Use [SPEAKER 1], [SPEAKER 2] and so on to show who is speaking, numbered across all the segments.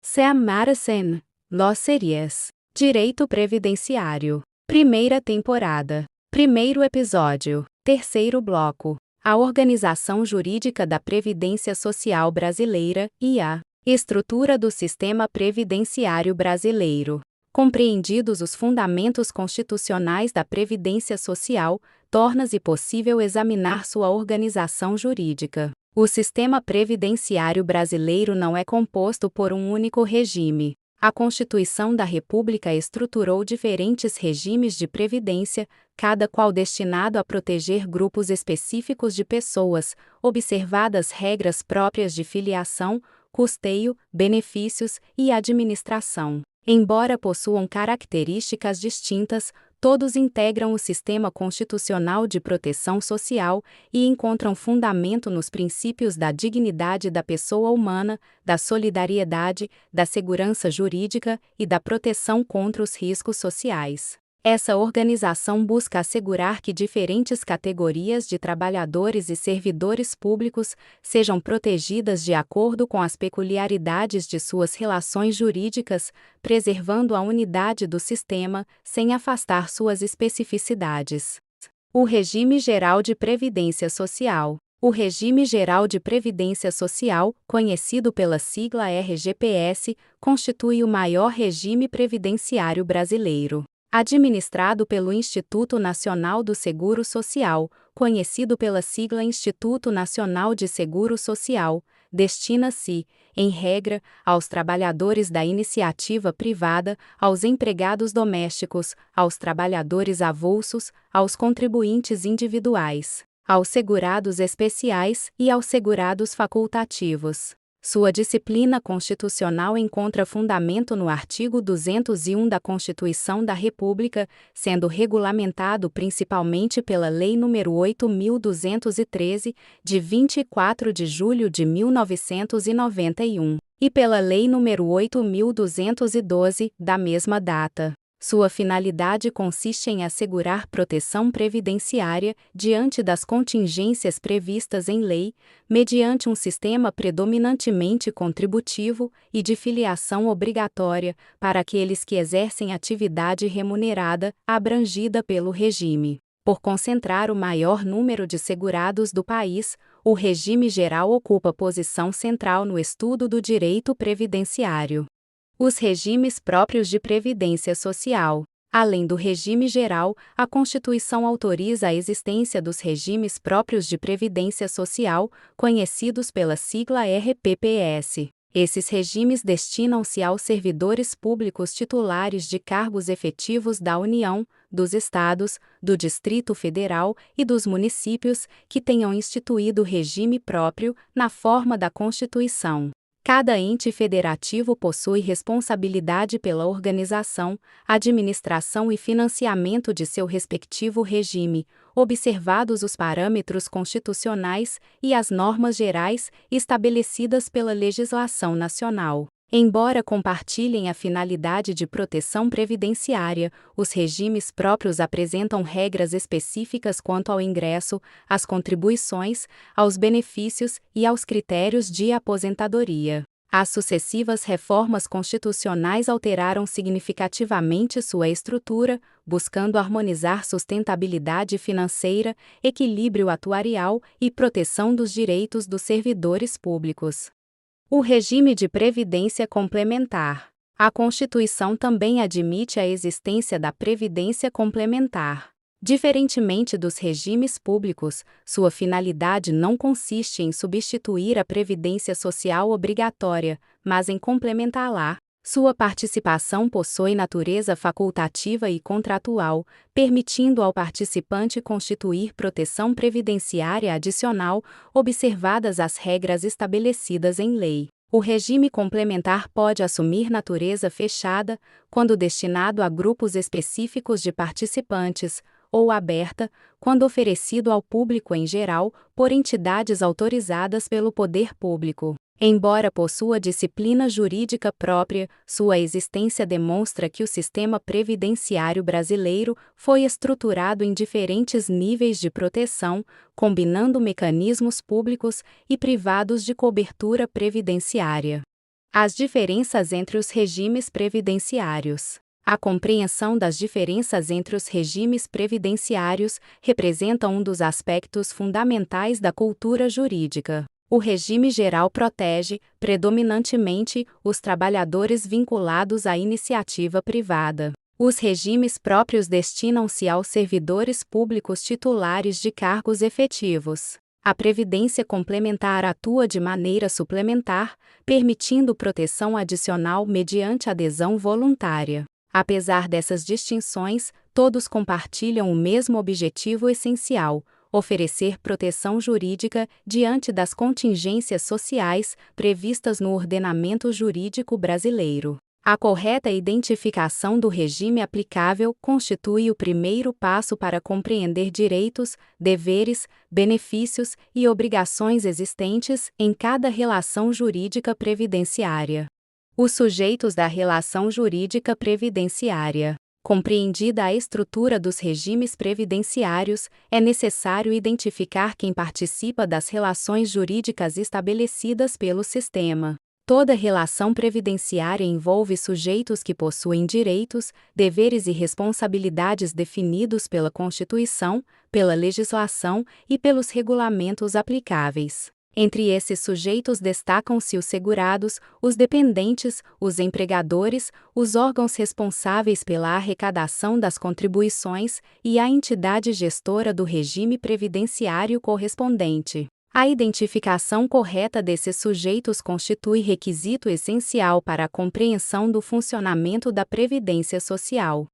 [SPEAKER 1] Sam Madison, Law Series. Direito Previdenciário. Primeira temporada. Primeiro episódio. Terceiro bloco. A Organização Jurídica da Previdência Social Brasileira e a estrutura do Sistema Previdenciário Brasileiro. Compreendidos os fundamentos constitucionais da Previdência Social, torna-se possível examinar sua organização jurídica. O sistema previdenciário brasileiro não é composto por um único regime. A Constituição da República estruturou diferentes regimes de previdência, cada qual destinado a proteger grupos específicos de pessoas, observadas regras próprias de filiação, custeio, benefícios e administração. Embora possuam características distintas, todos integram o sistema constitucional de proteção social e encontram fundamento nos princípios da dignidade da pessoa humana, da solidariedade, da segurança jurídica e da proteção contra os riscos sociais. Essa organização busca assegurar que diferentes categorias de trabalhadores e servidores públicos sejam protegidas de acordo com as peculiaridades de suas relações jurídicas, preservando a unidade do sistema, sem afastar suas especificidades. O Regime Geral de Previdência Social. O Regime Geral de Previdência Social, conhecido pela sigla RGPS, constitui o maior regime previdenciário brasileiro. Administrado pelo Instituto Nacional do Seguro Social, conhecido pela sigla Instituto Nacional de Seguro Social, destina-se, em regra, aos trabalhadores da iniciativa privada, aos empregados domésticos, aos trabalhadores avulsos, aos contribuintes individuais, aos segurados especiais e aos segurados facultativos. Sua disciplina constitucional encontra fundamento no artigo 201 da Constituição da República, sendo regulamentado principalmente pela Lei nº 8.213, de 24 de julho de 1991, e pela Lei nº 8.212, da mesma data. Sua finalidade consiste em assegurar proteção previdenciária diante das contingências previstas em lei, mediante um sistema predominantemente contributivo e de filiação obrigatória para aqueles que exercem atividade remunerada abrangida pelo regime. Por concentrar o maior número de segurados do país, o regime geral ocupa posição central no estudo do direito previdenciário. Os regimes próprios de previdência social. Além do regime geral, a Constituição autoriza a existência dos regimes próprios de previdência social, conhecidos pela sigla RPPS. Esses regimes destinam-se aos servidores públicos titulares de cargos efetivos da União, dos Estados, do Distrito Federal e dos municípios que tenham instituído regime próprio, na forma da Constituição. Cada ente federativo possui responsabilidade pela organização, administração e financiamento de seu respectivo regime, observados os parâmetros constitucionais e as normas gerais estabelecidas pela legislação nacional. Embora compartilhem a finalidade de proteção previdenciária, os regimes próprios apresentam regras específicas quanto ao ingresso, às contribuições, aos benefícios e aos critérios de aposentadoria. As sucessivas reformas constitucionais alteraram significativamente sua estrutura, buscando harmonizar sustentabilidade financeira, equilíbrio atuarial e proteção dos direitos dos servidores públicos. O regime de previdência complementar. A Constituição também admite a existência da previdência complementar. Diferentemente dos regimes públicos, sua finalidade não consiste em substituir a previdência social obrigatória, mas em complementá-la. Sua participação possui natureza facultativa e contratual, permitindo ao participante constituir proteção previdenciária adicional, observadas as regras estabelecidas em lei. O regime complementar pode assumir natureza fechada, quando destinado a grupos específicos de participantes, ou aberta, quando oferecido ao público em geral, por entidades autorizadas pelo poder público. Embora possua disciplina jurídica própria, sua existência demonstra que o sistema previdenciário brasileiro foi estruturado em diferentes níveis de proteção, combinando mecanismos públicos e privados de cobertura previdenciária. As diferenças entre os regimes previdenciários. A compreensão das diferenças entre os regimes previdenciários representa um dos aspectos fundamentais da cultura jurídica. O regime geral protege, predominantemente, os trabalhadores vinculados à iniciativa privada. Os regimes próprios destinam-se aos servidores públicos titulares de cargos efetivos. A previdência complementar atua de maneira suplementar, permitindo proteção adicional mediante adesão voluntária. Apesar dessas distinções, todos compartilham o mesmo objetivo essencial: oferecer proteção jurídica diante das contingências sociais previstas no ordenamento jurídico brasileiro. A correta identificação do regime aplicável constitui o primeiro passo para compreender direitos, deveres, benefícios e obrigações existentes em cada relação jurídica previdenciária. Os sujeitos da relação jurídica previdenciária. Compreendida a estrutura dos regimes previdenciários, é necessário identificar quem participa das relações jurídicas estabelecidas pelo sistema. Toda relação previdenciária envolve sujeitos que possuem direitos, deveres e responsabilidades definidos pela Constituição, pela legislação e pelos regulamentos aplicáveis. Entre esses sujeitos destacam-se os segurados, os dependentes, os empregadores, os órgãos responsáveis pela arrecadação das contribuições e a entidade gestora do regime previdenciário correspondente. A identificação correta desses sujeitos constitui requisito essencial para a compreensão do funcionamento da Previdência Social.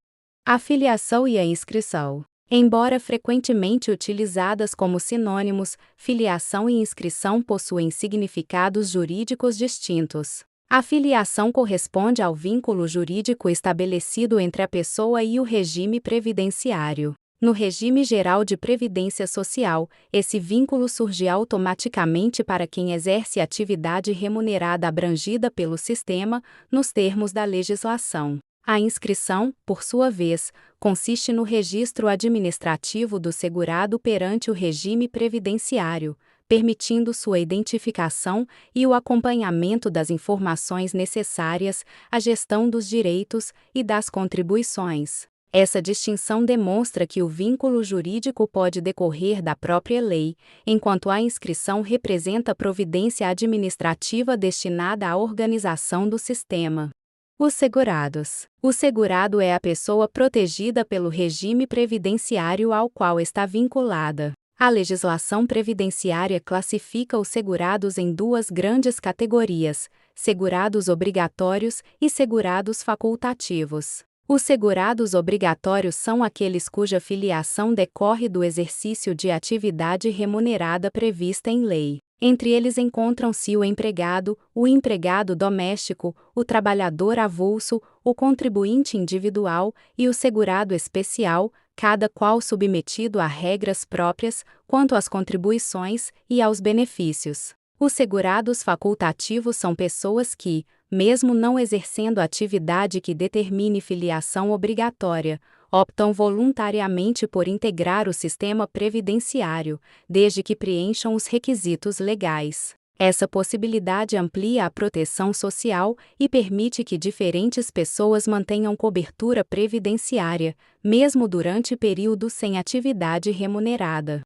[SPEAKER 1] A filiação e a inscrição. Embora frequentemente utilizadas como sinônimos, filiação e inscrição possuem significados jurídicos distintos. A filiação corresponde ao vínculo jurídico estabelecido entre a pessoa e o regime previdenciário. No regime geral de previdência social, esse vínculo surge automaticamente para quem exerce atividade remunerada abrangida pelo sistema, nos termos da legislação. A inscrição, por sua vez, consiste no registro administrativo do segurado perante o regime previdenciário, permitindo sua identificação e o acompanhamento das informações necessárias à gestão dos direitos e das contribuições. Essa distinção demonstra que o vínculo jurídico pode decorrer da própria lei, enquanto a inscrição representa providência administrativa destinada à organização do sistema. Os segurados. O segurado é a pessoa protegida pelo regime previdenciário ao qual está vinculada. A legislação previdenciária classifica os segurados em duas grandes categorias: segurados obrigatórios e segurados facultativos. Os segurados obrigatórios são aqueles cuja filiação decorre do exercício de atividade remunerada prevista em lei. Entre eles encontram-se o empregado doméstico, o trabalhador avulso, o contribuinte individual e o segurado especial, cada qual submetido a regras próprias quanto às contribuições e aos benefícios. Os segurados facultativos são pessoas que, mesmo não exercendo atividade que determine filiação obrigatória, optam voluntariamente por integrar o sistema previdenciário, desde que preencham os requisitos legais. Essa possibilidade amplia a proteção social e permite que diferentes pessoas mantenham cobertura previdenciária, mesmo durante períodos sem atividade remunerada.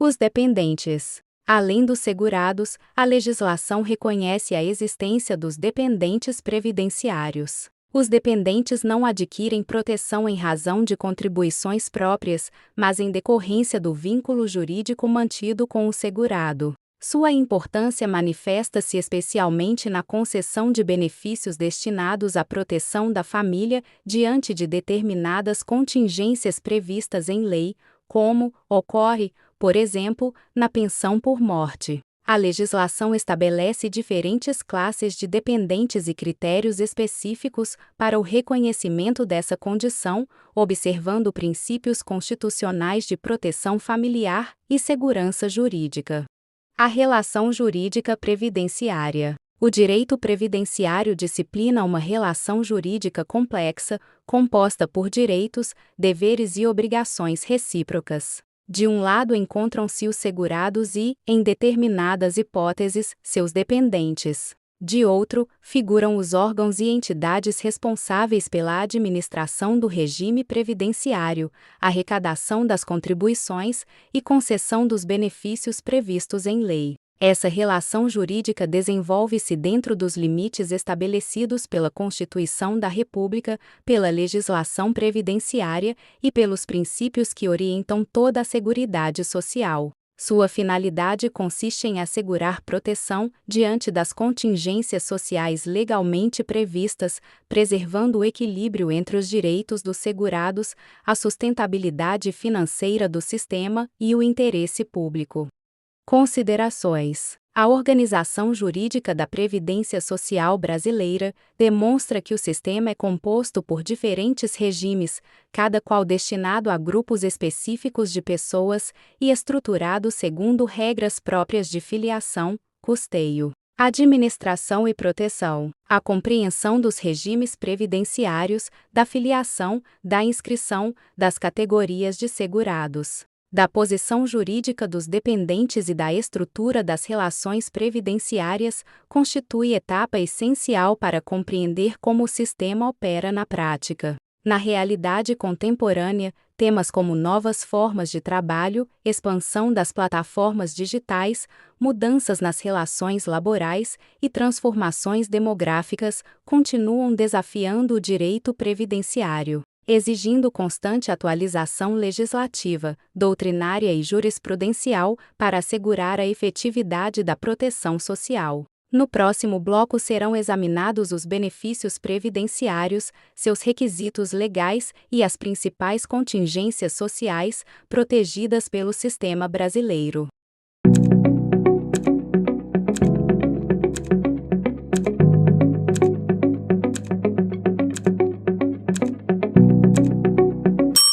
[SPEAKER 1] Os dependentes. Além dos segurados, a legislação reconhece a existência dos dependentes previdenciários. Os dependentes não adquirem proteção em razão de contribuições próprias, mas em decorrência do vínculo jurídico mantido com o segurado. Sua importância manifesta-se especialmente na concessão de benefícios destinados à proteção da família diante de determinadas contingências previstas em lei, como ocorre, por exemplo, na pensão por morte. A legislação estabelece diferentes classes de dependentes e critérios específicos para o reconhecimento dessa condição, observando princípios constitucionais de proteção familiar e segurança jurídica. A relação jurídica previdenciária. O direito previdenciário disciplina uma relação jurídica complexa, composta por direitos, deveres e obrigações recíprocas. De um lado encontram-se os segurados e, em determinadas hipóteses, seus dependentes. De outro, figuram os órgãos e entidades responsáveis pela administração do regime previdenciário, arrecadação das contribuições e concessão dos benefícios previstos em lei. Essa relação jurídica desenvolve-se dentro dos limites estabelecidos pela Constituição da República, pela legislação previdenciária e pelos princípios que orientam toda a Seguridade Social. Sua finalidade consiste em assegurar proteção diante das contingências sociais legalmente previstas, preservando o equilíbrio entre os direitos dos segurados, a sustentabilidade financeira do sistema e o interesse público. Considerações. A organização jurídica da Previdência Social brasileira demonstra que o sistema é composto por diferentes regimes, cada qual destinado a grupos específicos de pessoas e estruturado segundo regras próprias de filiação, custeio, administração e proteção. A compreensão dos regimes previdenciários, da filiação, da inscrição, das categorias de segurados, da posição jurídica dos dependentes e da estrutura das relações previdenciárias, constitui etapa essencial para compreender como o sistema opera na prática. Na realidade contemporânea, temas como novas formas de trabalho, expansão das plataformas digitais, mudanças nas relações laborais e transformações demográficas continuam desafiando o direito previdenciário, exigindo constante atualização legislativa, doutrinária e jurisprudencial para assegurar a efetividade da proteção social. No próximo bloco serão examinados os benefícios previdenciários, seus requisitos legais e as principais contingências sociais protegidas pelo sistema brasileiro.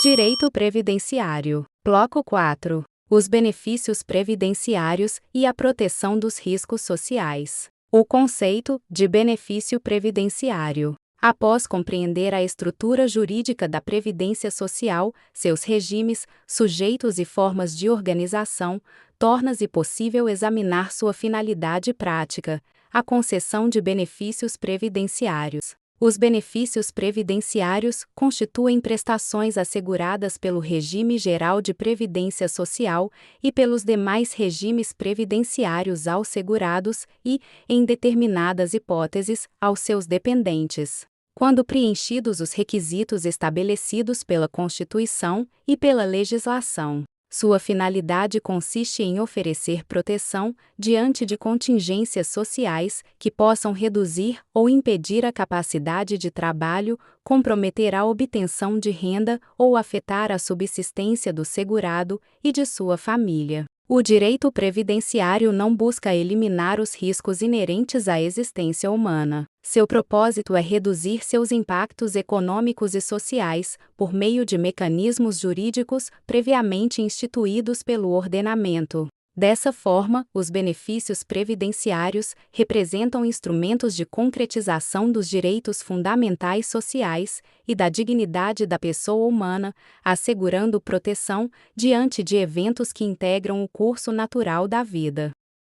[SPEAKER 1] Direito Previdenciário. Bloco 4. Os benefícios previdenciários e a proteção dos riscos sociais. O conceito de benefício previdenciário. Após compreender a estrutura jurídica da Previdência Social, seus regimes, sujeitos e formas de organização, torna-se possível examinar sua finalidade prática, a concessão de benefícios previdenciários. Os benefícios previdenciários constituem prestações asseguradas pelo Regime Geral de Previdência Social e pelos demais regimes previdenciários aos segurados e, em determinadas hipóteses, aos seus dependentes, quando preenchidos os requisitos estabelecidos pela Constituição e pela legislação. Sua finalidade consiste em oferecer proteção diante de contingências sociais que possam reduzir ou impedir a capacidade de trabalho, comprometer a obtenção de renda ou afetar a subsistência do segurado e de sua família. O direito previdenciário não busca eliminar os riscos inerentes à existência humana. Seu propósito é reduzir seus impactos econômicos e sociais, por meio de mecanismos jurídicos previamente instituídos pelo ordenamento. Dessa forma, os benefícios previdenciários representam instrumentos de concretização dos direitos fundamentais sociais e da dignidade da pessoa humana, assegurando proteção diante de eventos que integram o curso natural da vida.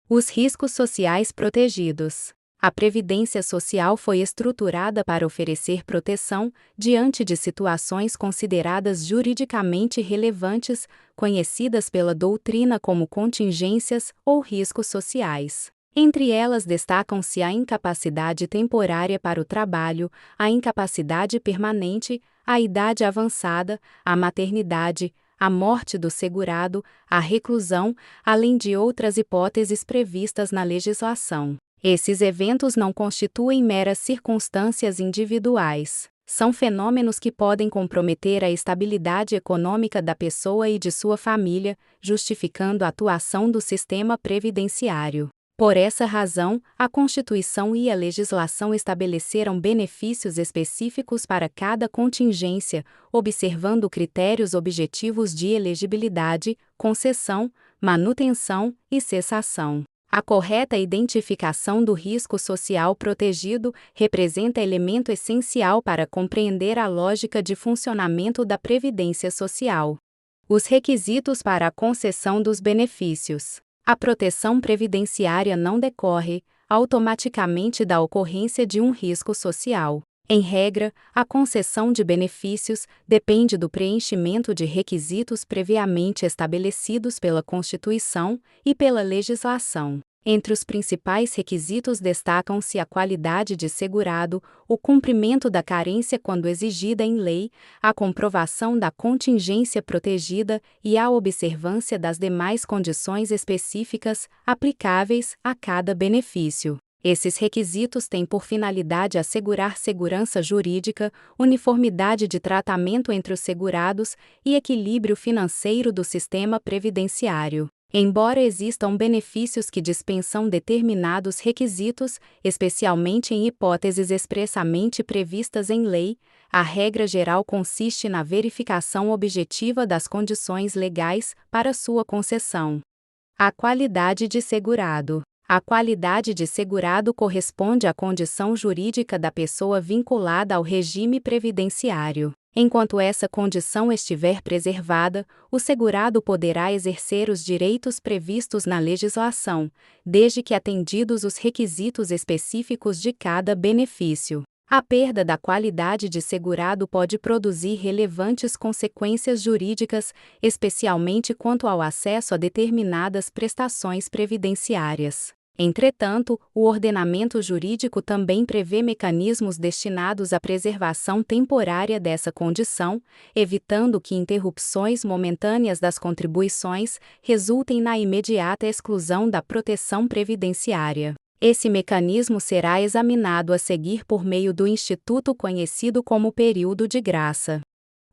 [SPEAKER 1] Os riscos sociais protegidos. A Previdência Social foi estruturada para oferecer proteção diante de situações consideradas juridicamente relevantes, conhecidas pela doutrina como contingências ou riscos sociais. Entre elas destacam-se a incapacidade temporária para o trabalho, a incapacidade permanente, a idade avançada, a maternidade, a morte do segurado, a reclusão, além de outras hipóteses previstas na legislação. Esses eventos não constituem meras circunstâncias individuais. São fenômenos que podem comprometer a estabilidade econômica da pessoa e de sua família, justificando a atuação do sistema previdenciário. Por essa razão, a Constituição e a legislação estabeleceram benefícios específicos para cada contingência, observando critérios objetivos de elegibilidade, concessão, manutenção e cessação. A correta identificação do risco social protegido representa elemento essencial para compreender a lógica de funcionamento da Previdência Social. Os requisitos para a concessão dos benefícios. A proteção previdenciária não decorre, automaticamente da ocorrência de um risco social. Em regra, a concessão de benefícios depende do preenchimento de requisitos previamente estabelecidos pela Constituição e pela legislação. Entre os principais requisitos destacam-se a qualidade de segurado, o cumprimento da carência quando exigida em lei, a comprovação da contingência protegida e a observância das demais condições específicas aplicáveis a cada benefício. Esses requisitos têm por finalidade assegurar segurança jurídica, uniformidade de tratamento entre os segurados e equilíbrio financeiro do sistema previdenciário. Embora existam benefícios que dispensam determinados requisitos, especialmente em hipóteses expressamente previstas em lei, a regra geral consiste na verificação objetiva das condições legais para sua concessão. A qualidade de segurado. A qualidade de segurado corresponde à condição jurídica da pessoa vinculada ao regime previdenciário. Enquanto essa condição estiver preservada, o segurado poderá exercer os direitos previstos na legislação, desde que atendidos os requisitos específicos de cada benefício. A perda da qualidade de segurado pode produzir relevantes consequências jurídicas, especialmente quanto ao acesso a determinadas prestações previdenciárias. Entretanto, o ordenamento jurídico também prevê mecanismos destinados à preservação temporária dessa condição, evitando que interrupções momentâneas das contribuições resultem na imediata exclusão da proteção previdenciária. Esse mecanismo será examinado a seguir por meio do instituto conhecido como período de graça.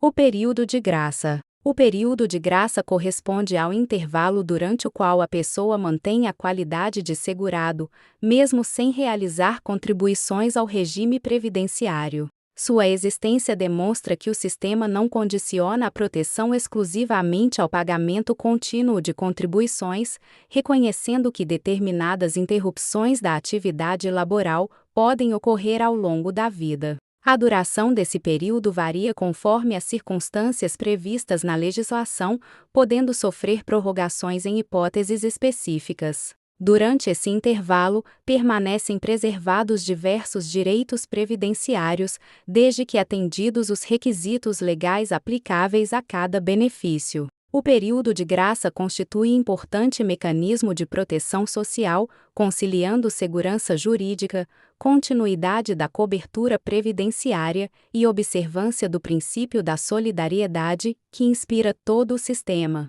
[SPEAKER 1] O período de graça. O período de graça corresponde ao intervalo durante o qual a pessoa mantém a qualidade de segurado, mesmo sem realizar contribuições ao regime previdenciário. Sua existência demonstra que o sistema não condiciona a proteção exclusivamente ao pagamento contínuo de contribuições, reconhecendo que determinadas interrupções da atividade laboral podem ocorrer ao longo da vida. A duração desse período varia conforme as circunstâncias previstas na legislação, podendo sofrer prorrogações em hipóteses específicas. Durante esse intervalo, permanecem preservados diversos direitos previdenciários, desde que atendidos os requisitos legais aplicáveis a cada benefício. O período de graça constitui importante mecanismo de proteção social, conciliando segurança jurídica, continuidade da cobertura previdenciária e observância do princípio da solidariedade, que inspira todo o sistema.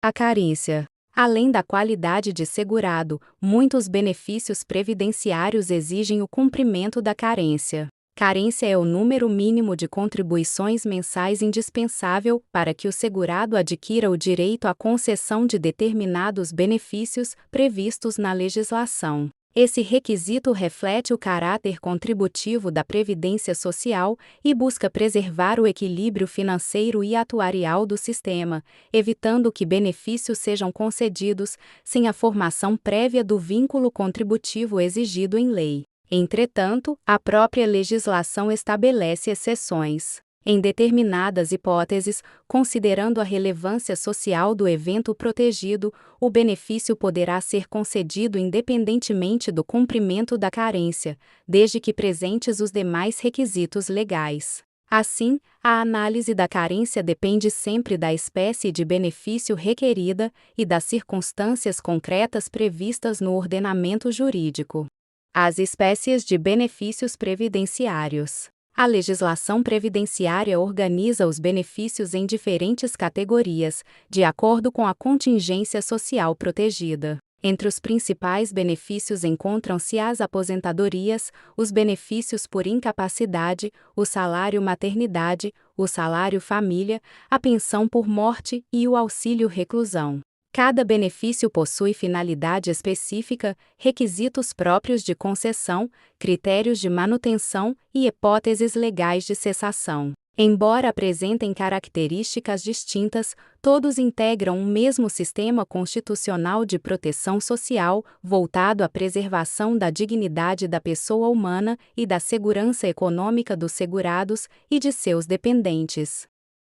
[SPEAKER 1] A carência. Além da qualidade de segurado, muitos benefícios previdenciários exigem o cumprimento da carência. Carência é o número mínimo de contribuições mensais indispensável para que o segurado adquira o direito à concessão de determinados benefícios previstos na legislação. Esse requisito reflete o caráter contributivo da Previdência Social e busca preservar o equilíbrio financeiro e atuarial do sistema, evitando que benefícios sejam concedidos sem a formação prévia do vínculo contributivo exigido em lei. Entretanto, a própria legislação estabelece exceções. Em determinadas hipóteses, considerando a relevância social do evento protegido, o benefício poderá ser concedido independentemente do cumprimento da carência, desde que presentes os demais requisitos legais. Assim, a análise da carência depende sempre da espécie de benefício requerida e das circunstâncias concretas previstas no ordenamento jurídico. As espécies de benefícios previdenciários. A legislação previdenciária organiza os benefícios em diferentes categorias, de acordo com a contingência social protegida. Entre os principais benefícios encontram-se as aposentadorias, os benefícios por incapacidade, o salário maternidade, o salário família, a pensão por morte e o auxílio reclusão. Cada benefício possui finalidade específica, requisitos próprios de concessão, critérios de manutenção e hipóteses legais de cessação. Embora apresentem características distintas, todos integram um mesmo sistema constitucional de proteção social, voltado à preservação da dignidade da pessoa humana e da segurança econômica dos segurados e de seus dependentes.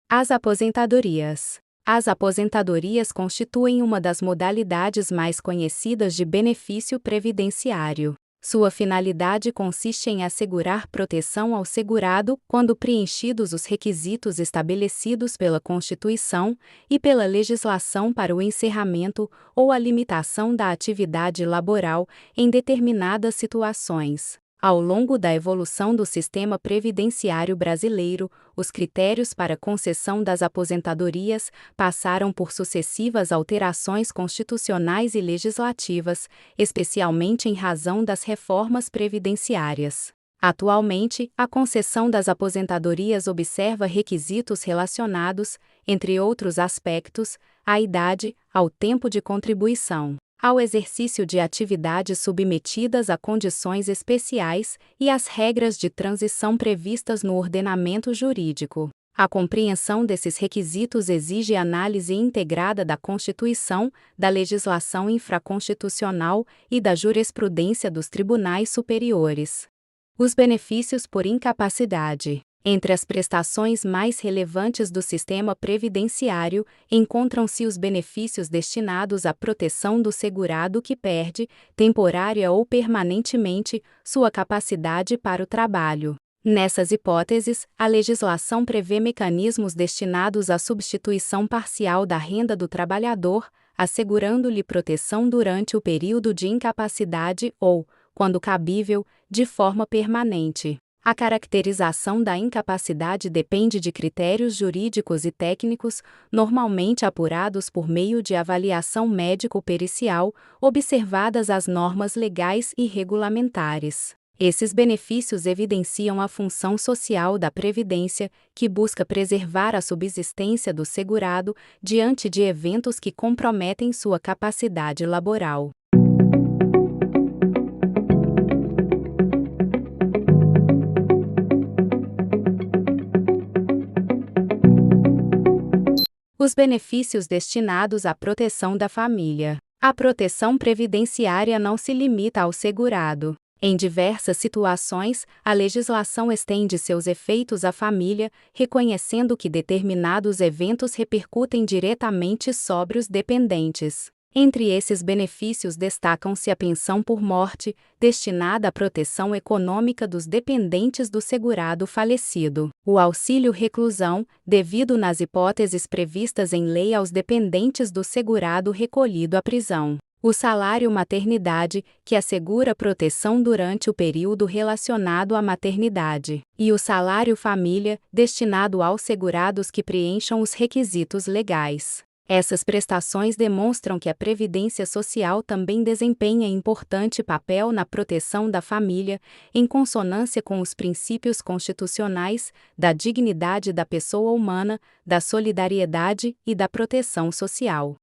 [SPEAKER 1] As aposentadorias. As aposentadorias constituem uma das modalidades mais conhecidas de benefício previdenciário. Sua finalidade consiste em assegurar proteção ao segurado quando preenchidos os requisitos estabelecidos pela Constituição e pela legislação para o encerramento ou a limitação da atividade laboral em determinadas situações. Ao longo da evolução do sistema previdenciário brasileiro, os critérios para concessão das aposentadorias passaram por sucessivas alterações constitucionais e legislativas, especialmente em razão das reformas previdenciárias. Atualmente, a concessão das aposentadorias observa requisitos relacionados, entre outros aspectos, à idade, ao tempo de contribuição, ao exercício de atividades submetidas a condições especiais e às regras de transição previstas no ordenamento jurídico. A compreensão desses requisitos exige análise integrada da Constituição, da legislação infraconstitucional e da jurisprudência dos tribunais superiores. Os benefícios por incapacidade. Entre as prestações mais relevantes do sistema previdenciário, encontram-se os benefícios destinados à proteção do segurado que perde, temporária ou permanentemente, sua capacidade para o trabalho. Nessas hipóteses, a legislação prevê mecanismos destinados à substituição parcial da renda do trabalhador, assegurando-lhe proteção durante o período de incapacidade ou, quando cabível, de forma permanente. A caracterização da incapacidade depende de critérios jurídicos e técnicos, normalmente apurados por meio de avaliação médico-pericial, observadas as normas legais e regulamentares. Esses benefícios evidenciam a função social da Previdência, que busca preservar a subsistência do segurado diante de eventos que comprometem sua capacidade laboral. Os benefícios destinados à proteção da família. A proteção previdenciária não se limita ao segurado. Em diversas situações, a legislação estende seus efeitos à família, reconhecendo que determinados eventos repercutem diretamente sobre os dependentes. Entre esses benefícios destacam-se a pensão por morte, destinada à proteção econômica dos dependentes do segurado falecido, o auxílio reclusão, devido nas hipóteses previstas em lei aos dependentes do segurado recolhido à prisão, o salário maternidade, que assegura proteção durante o período relacionado à maternidade, e o salário família, destinado aos segurados que preencham os requisitos legais. Essas prestações demonstram que a Previdência Social também desempenha importante papel na proteção da família, em consonância com os princípios constitucionais, da dignidade da pessoa humana, da solidariedade e da proteção social.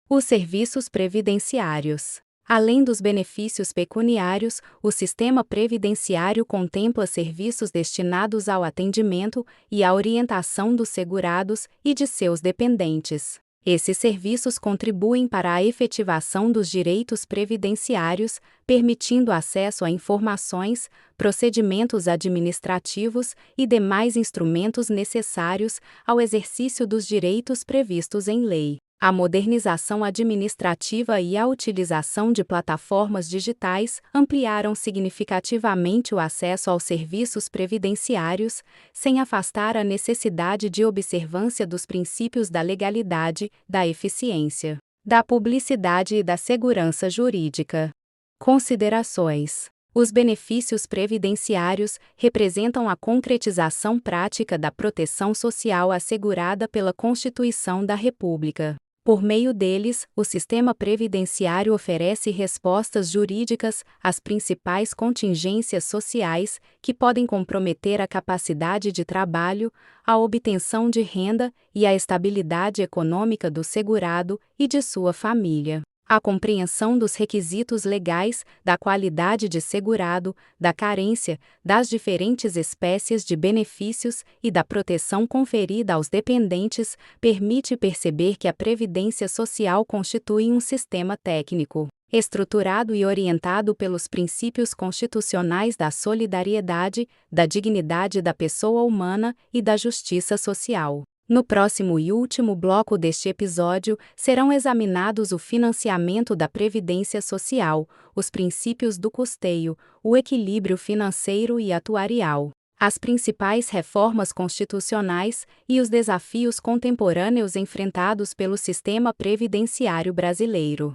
[SPEAKER 1] Os serviços previdenciários. Além dos benefícios pecuniários, o sistema previdenciário contempla serviços destinados ao atendimento e à orientação dos segurados e de seus dependentes. Esses serviços contribuem para a efetivação dos direitos previdenciários, permitindo acesso a informações, procedimentos administrativos e demais instrumentos necessários ao exercício dos direitos previstos em lei. A modernização administrativa e a utilização de plataformas digitais ampliaram significativamente o acesso aos serviços previdenciários, sem afastar a necessidade de observância dos princípios da legalidade, da eficiência, da publicidade e da segurança jurídica. Considerações. Os benefícios previdenciários representam a concretização prática da proteção social assegurada pela Constituição da República. Por meio deles, o sistema previdenciário oferece respostas jurídicas às principais contingências sociais que podem comprometer a capacidade de trabalho, a obtenção de renda e a estabilidade econômica do segurado e de sua família. A compreensão dos requisitos legais, da qualidade de segurado, da carência, das diferentes espécies de benefícios e da proteção conferida aos dependentes permite perceber que a Previdência Social constitui um sistema técnico, estruturado e orientado pelos princípios constitucionais da solidariedade, da dignidade da pessoa humana e da justiça social. No próximo e último bloco deste episódio, serão examinados o financiamento da Previdência Social, os princípios do custeio, o equilíbrio financeiro e atuarial, as principais reformas constitucionais e os desafios contemporâneos enfrentados pelo sistema previdenciário brasileiro.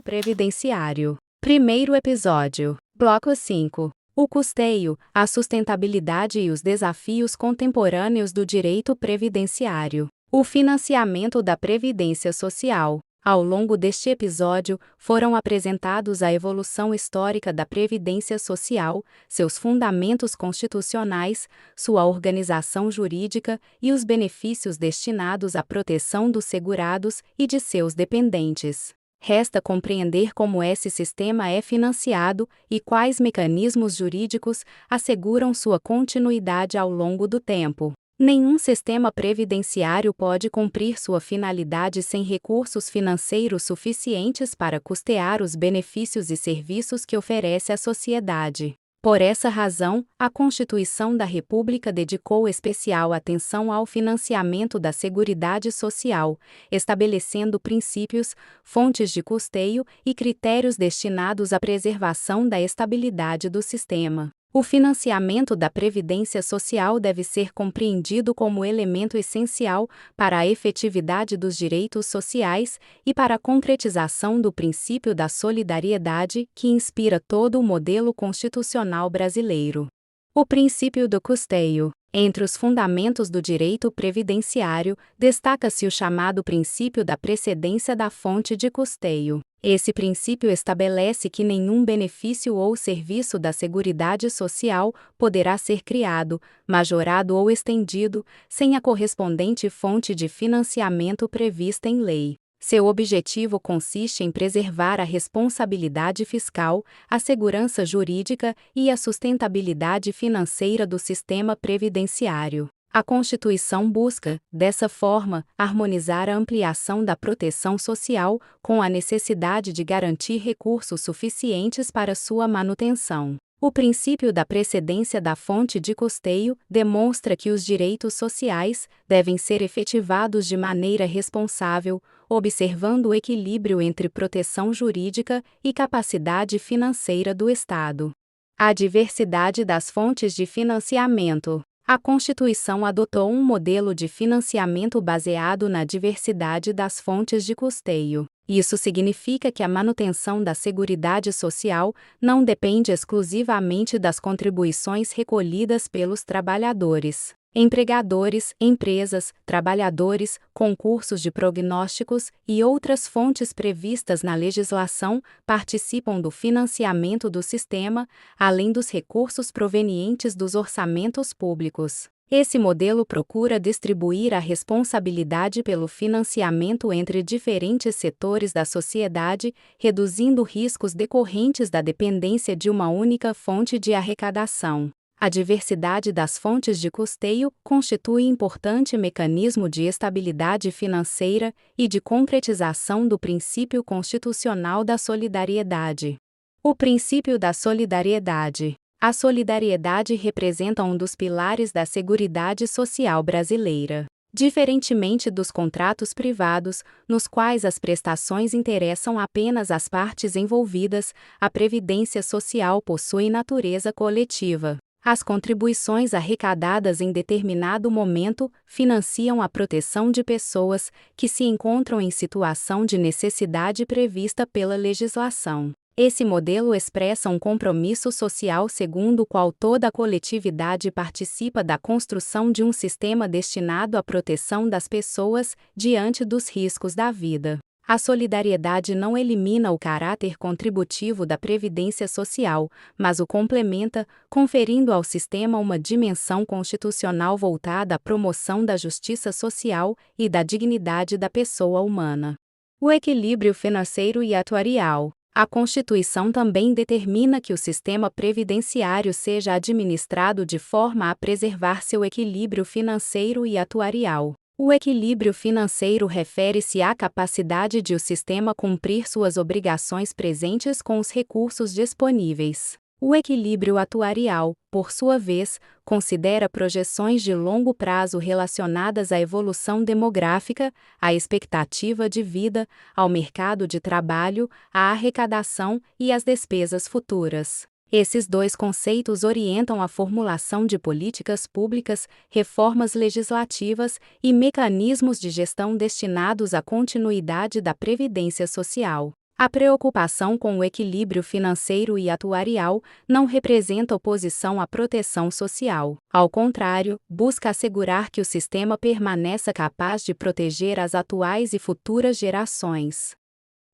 [SPEAKER 1] Previdenciário. Primeiro episódio. Bloco 5. O custeio, a sustentabilidade e os desafios contemporâneos do direito previdenciário. O financiamento da Previdência Social. Ao longo deste episódio, foram apresentados a evolução histórica da Previdência Social, seus fundamentos constitucionais, sua organização jurídica e os benefícios destinados à proteção dos segurados e de seus dependentes. Resta compreender como esse sistema é financiado e quais mecanismos jurídicos asseguram sua continuidade ao longo do tempo. Nenhum sistema previdenciário pode cumprir sua finalidade sem recursos financeiros suficientes para custear os benefícios e serviços que oferece à sociedade. Por essa razão, a Constituição da República dedicou especial atenção ao financiamento da Seguridade Social, estabelecendo princípios, fontes de custeio e critérios destinados à preservação da estabilidade do sistema. O financiamento da Previdência Social deve ser compreendido como elemento essencial para a efetividade dos direitos sociais e para a concretização do princípio da solidariedade que inspira todo o modelo constitucional brasileiro. O princípio do custeio. Entre os fundamentos do direito previdenciário, destaca-se o chamado princípio da precedência da fonte de custeio. Esse princípio estabelece que nenhum benefício ou serviço da Seguridade Social poderá ser criado, majorado ou estendido, sem a correspondente fonte de financiamento prevista em lei. Seu objetivo consiste em preservar a responsabilidade fiscal, a segurança jurídica e a sustentabilidade financeira do sistema previdenciário. A Constituição busca, dessa forma, harmonizar a ampliação da proteção social com a necessidade de garantir recursos suficientes para sua manutenção. O princípio da precedência da fonte de custeio demonstra que os direitos sociais devem ser efetivados de maneira responsável, observando o equilíbrio entre proteção jurídica e capacidade financeira do Estado. A diversidade das fontes de financiamento. A Constituição adotou um modelo de financiamento baseado na diversidade das fontes de custeio. Isso significa que a manutenção da Seguridade Social não depende exclusivamente das contribuições recolhidas pelos trabalhadores. Empregadores, empresas, trabalhadores, concursos de prognósticos e outras fontes previstas na legislação participam do financiamento do sistema, além dos recursos provenientes dos orçamentos públicos. Esse modelo procura distribuir a responsabilidade pelo financiamento entre diferentes setores da sociedade, reduzindo riscos decorrentes da dependência de uma única fonte de arrecadação. A diversidade das fontes de custeio constitui importante mecanismo de estabilidade financeira e de concretização do princípio constitucional da solidariedade. O princípio da solidariedade. A solidariedade representa um dos pilares da Seguridade Social brasileira. Diferentemente dos contratos privados, nos quais as prestações interessam apenas as partes envolvidas, a Previdência Social possui natureza coletiva. As contribuições arrecadadas em determinado momento financiam a proteção de pessoas que se encontram em situação de necessidade prevista pela legislação. Esse modelo expressa um compromisso social segundo o qual toda a coletividade participa da construção de um sistema destinado à proteção das pessoas diante dos riscos da vida. A solidariedade não elimina o caráter contributivo da Previdência Social, mas o complementa, conferindo ao sistema uma dimensão constitucional voltada à promoção da justiça social e da dignidade da pessoa humana. O equilíbrio financeiro e atuarial. A Constituição também determina que o sistema previdenciário seja administrado de forma a preservar seu equilíbrio financeiro e atuarial. O equilíbrio financeiro refere-se à capacidade de o sistema cumprir suas obrigações presentes com os recursos disponíveis. O equilíbrio atuarial, por sua vez, considera projeções de longo prazo relacionadas à evolução demográfica, à expectativa de vida, ao mercado de trabalho, à arrecadação e às despesas futuras. Esses dois conceitos orientam a formulação de políticas públicas, reformas legislativas e mecanismos de gestão destinados à continuidade da previdência social. A preocupação com o equilíbrio financeiro e atuarial não representa oposição à proteção social. Ao contrário, busca assegurar que o sistema permaneça capaz de proteger as atuais e futuras gerações.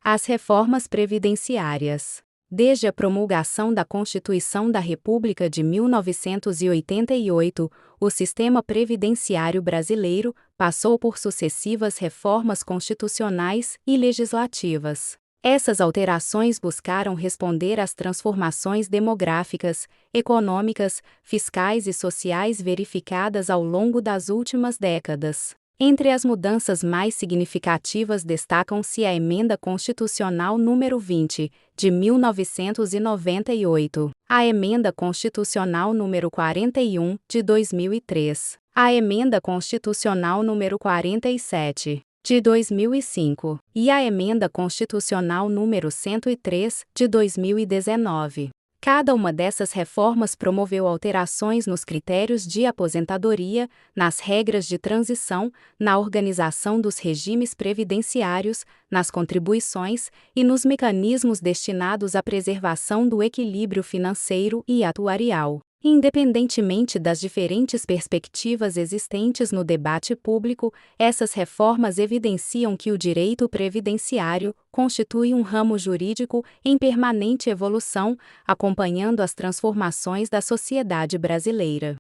[SPEAKER 1] As reformas previdenciárias. Desde a promulgação da Constituição da República de 1988, o sistema previdenciário brasileiro passou por sucessivas reformas constitucionais e legislativas. Essas alterações buscaram responder às transformações demográficas, econômicas, fiscais e sociais verificadas ao longo das últimas décadas. Entre as mudanças mais significativas destacam-se a Emenda Constitucional número 20, de 1998, a Emenda Constitucional número 41, de 2003, a Emenda Constitucional número 47, de 2005, e a Emenda Constitucional número 103, de 2019. Cada uma dessas reformas promoveu alterações nos critérios de aposentadoria, nas regras de transição, na organização dos regimes previdenciários, nas contribuições e nos mecanismos destinados à preservação do equilíbrio financeiro e atuarial. Independentemente das diferentes perspectivas existentes no debate público, essas reformas evidenciam que o direito previdenciário constitui um ramo jurídico em permanente evolução, acompanhando as transformações da sociedade brasileira.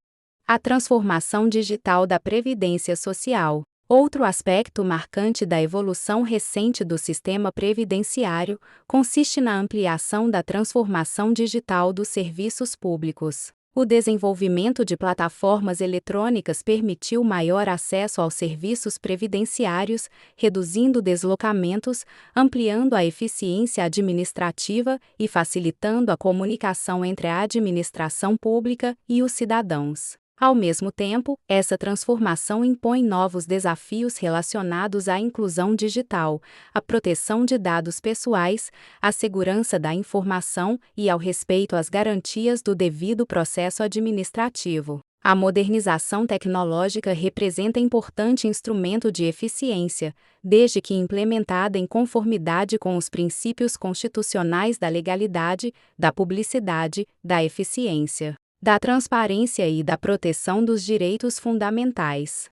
[SPEAKER 1] A transformação digital da Previdência Social. Outro aspecto marcante da evolução recente do sistema previdenciário consiste na ampliação da transformação digital dos serviços públicos. O desenvolvimento de plataformas eletrônicas permitiu maior acesso aos serviços previdenciários, reduzindo deslocamentos, ampliando a eficiência administrativa e facilitando a comunicação entre a administração pública e os cidadãos. Ao mesmo tempo, essa transformação impõe novos desafios relacionados à inclusão digital, à proteção de dados pessoais, à segurança da informação e ao respeito às garantias do devido processo administrativo. A modernização tecnológica representa importante instrumento de eficiência, desde que implementada em conformidade com os princípios constitucionais da legalidade, da publicidade, da eficiência, da transparência e da proteção dos direitos fundamentais.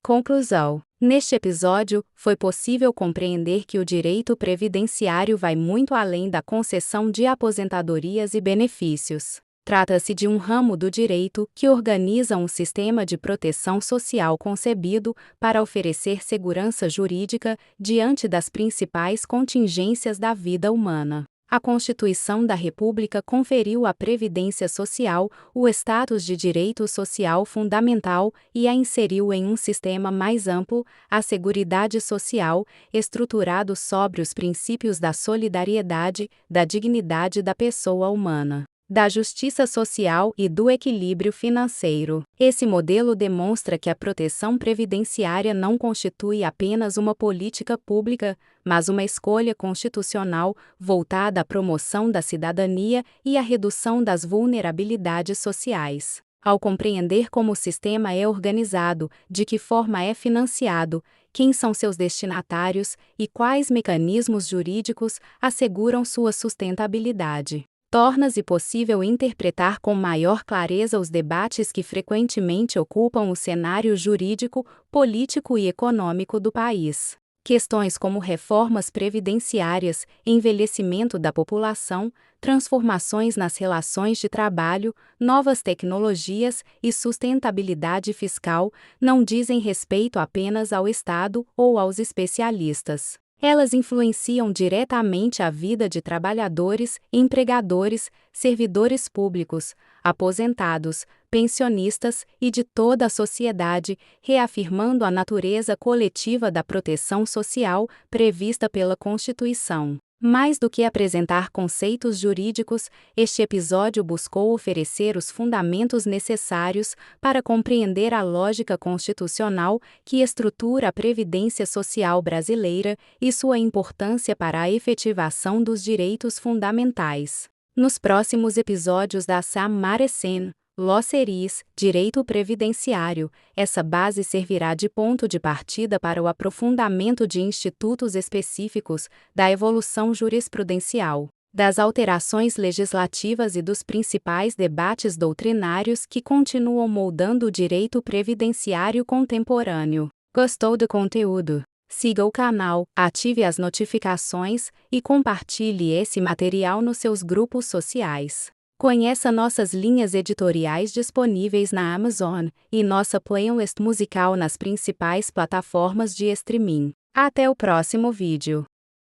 [SPEAKER 1] Conclusão. Neste episódio, foi possível compreender que o direito previdenciário vai muito além da concessão de aposentadorias e benefícios. Trata-se de um ramo do direito que organiza um sistema de proteção social concebido para oferecer segurança jurídica diante das principais contingências da vida humana. A Constituição da República conferiu à Previdência Social o status de direito social fundamental e a inseriu em um sistema mais amplo, a Seguridade Social, estruturado sobre os princípios da solidariedade, da dignidade da pessoa humana, da justiça social e do equilíbrio financeiro. Esse modelo demonstra que a proteção previdenciária não constitui apenas uma política pública, mas uma escolha constitucional voltada à promoção da cidadania e à redução das vulnerabilidades sociais. Ao compreender como o sistema é organizado, de que forma é financiado, quem são seus destinatários e quais mecanismos jurídicos asseguram sua sustentabilidade, torna-se possível interpretar com maior clareza os debates que frequentemente ocupam o cenário jurídico, político e econômico do país. Questões como reformas previdenciárias, envelhecimento da população, transformações nas relações de trabalho, novas tecnologias e sustentabilidade fiscal não dizem respeito apenas ao Estado ou aos especialistas. Elas influenciam diretamente a vida de trabalhadores, empregadores, servidores públicos, aposentados, pensionistas e de toda a sociedade, reafirmando a natureza coletiva da proteção social prevista pela Constituição. Mais do que apresentar conceitos jurídicos, este episódio buscou oferecer os fundamentos necessários para compreender a lógica constitucional que estrutura a Previdência Social brasileira e sua importância para a efetivação dos direitos fundamentais. Nos próximos episódios da Samaresen, Law Series, Direito Previdenciário, essa base servirá de ponto de partida para o aprofundamento de institutos específicos, da evolução jurisprudencial, das alterações legislativas e dos principais debates doutrinários que continuam moldando o direito previdenciário contemporâneo. Gostou do conteúdo? Siga o canal, ative as notificações e compartilhe esse material nos seus grupos sociais. Conheça nossas linhas editoriais disponíveis na Amazon e nossa playlist musical nas principais plataformas de streaming. Até o próximo vídeo.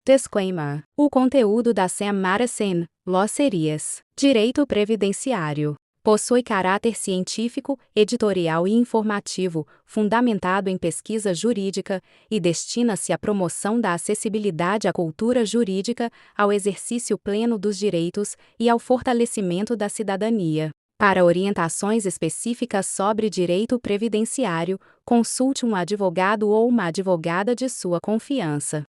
[SPEAKER 1] Disclaimer: o conteúdo da Samaresen, Law Series, Direito Previdenciário, possui caráter científico, editorial e informativo, fundamentado em pesquisa jurídica, e destina-se à promoção da acessibilidade à cultura jurídica, ao exercício pleno dos direitos e ao fortalecimento da cidadania. Para orientações específicas sobre direito previdenciário, consulte um advogado ou uma advogada de sua confiança.